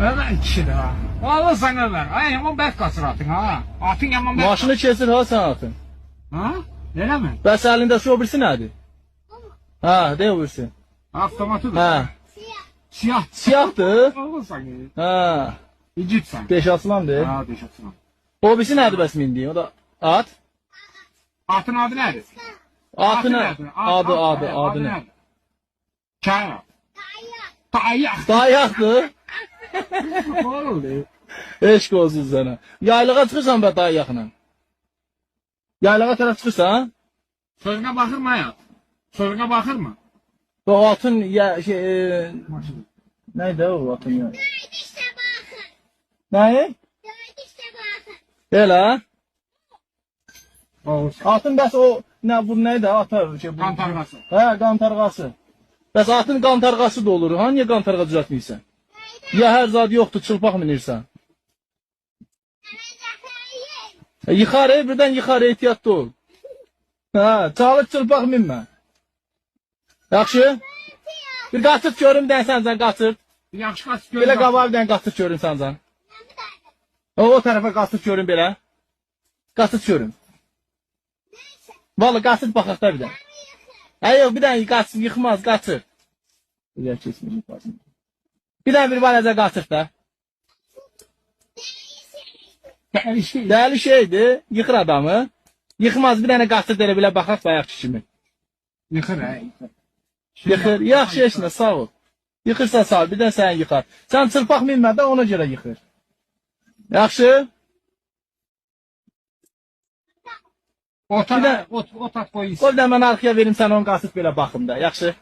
Öyle kişidir ha. Vallahi sana ver. Ay yaman bek kasır atın ha. Atın yaman bek. Maşını kesir ha sen atın. Ha? Öyle mi? Bəs əlində şu birisi nədir? Ha, de o birisi. Avtomatı Ha, Siyah. siyahdır. Vallahi sana. Ha, İcit sen. beş aslandır. Ha deşatsın. O birisi nədir bəs mindiyi? O da at. Atın adı nedir? Atı nə? nedir? Adı nə? nedir? Kaya. Dayak. Dayaqdır. Vallahi. Eşq olsun sənə. Yaylığa çıxırsan bə dayaqla. Yaylığa tərəf çıxırsan? Sözüne bakır mı hayat? Sözüne bakır mı? O atın ya şey neydi o atın ya? Nəyi? Elə? Oğuz. Atın bəs o nə bu neydi? Atar şey bu. Kantargası. Hə, qantarğası. Bəs atın qantarğası da olur. Ha, niyə qantarğa düzəltmirsən? Ya hər zad yoxdur, çılpaq minirsən. Yıxar, birdən yıxar, ehtiyatlı ol. Hə, çalıb çılpaq minmə. Yaxşı? Bir qaçırt görüm dən sən qaçırt. Yaxşı kaç Belə qabağa bir dənə qaçırt görüm sən. O tərəfə qaçırt görüm belə. Qaçırt görüm. Vallahi qaçırt baxaq da bir dənə. Hə yox, bir dənə qaçır, yıxmaz, qaçır. Bir keçmir. Bir dənə bir balaca qaçır da. Dəli şeydir, yıxır adamı. Yıxmaz, bir dənə qaçır elə belə baxaq bayaqçı kimi. Yıkır ha. Yıxır, yaxşı eşinə, sağ ol. Yıxırsa sağ ol, bir dənə səni yıxar. Sən çılpaq minmə də ona görə yıxır. Yaxşı? Ot at koy. Qoy bir dənə mən arxaya verim, sən onu qaçır belə baxım da, yaxşı?